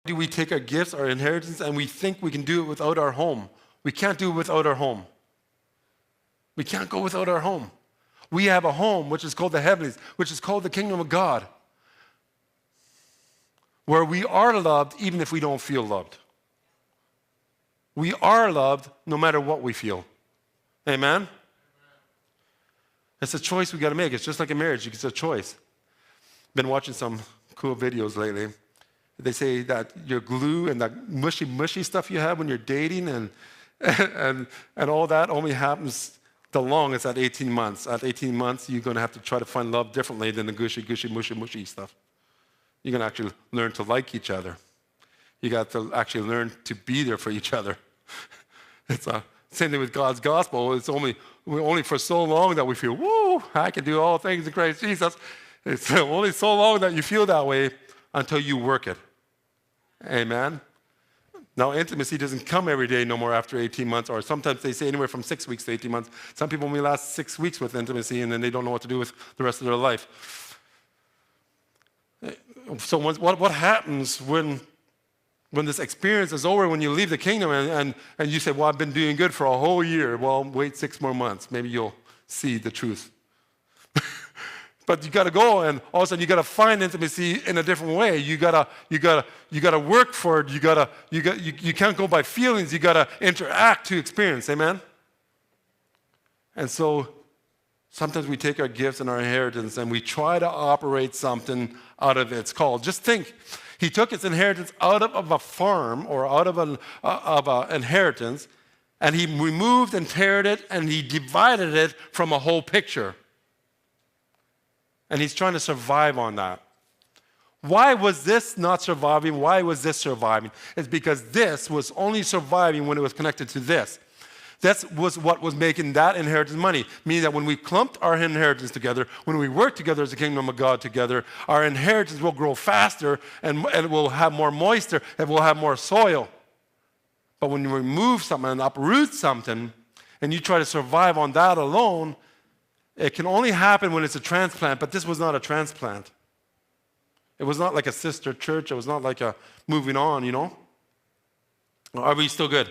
do we take our gifts, our inheritance, and we think we can do it without our home? We can't do it without our home. We can't go without our home. We have a home, which is called the heavens, which is called the kingdom of God, where we are loved even if we don't feel loved. We are loved no matter what we feel. Amen? It's a choice we got to make. It's just like a marriage. It's a choice. Been watching some cool videos lately. They say that your glue and that mushy stuff you have when you're dating and all that only happens the longest at 18 months. At 18 months, you're going to have to try to find love differently than the gushy, mushy stuff. You're going to actually learn to like each other. You got to actually learn to be there for each other. It's the same thing with God's gospel. It's only for so long that we feel, woo, I can do all things in Christ Jesus. It's only so long that you feel that way until you work it. Amen? Now, intimacy doesn't come every day no more after 18 months, or sometimes they say anywhere from 6 weeks to 18 months. Some people may last 6 weeks with intimacy, and then they don't know what to do with the rest of their life. So what happens when this experience is over, when you leave the kingdom and you say, well, I've been doing good for a whole year. Well, wait 6 more months. Maybe you'll see the truth. But you got to go, and all of a sudden you got to find intimacy in a different way. You got to work for it. You can't go by feelings. You got to interact to experience. Amen. And so sometimes we take our gifts and our inheritance and we try to operate something out of its call. Just think, he took his inheritance out of a farm or out of an inheritance, and he removed and teared it, and he divided it from a whole picture. And he's trying to survive on that. Why was this not surviving? Why was this surviving? It's because this was only surviving when it was connected to this. That was what was making that inheritance money. Meaning that when we clumped our inheritance together, when we work together as the kingdom of God together, our inheritance will grow faster and it will have more moisture, it will have more soil. But when you remove something and uproot something, and you try to survive on that alone, it can only happen when it's a transplant, but this was not a transplant. It was not like a sister church. It was not like a moving on, you know? Are we still good?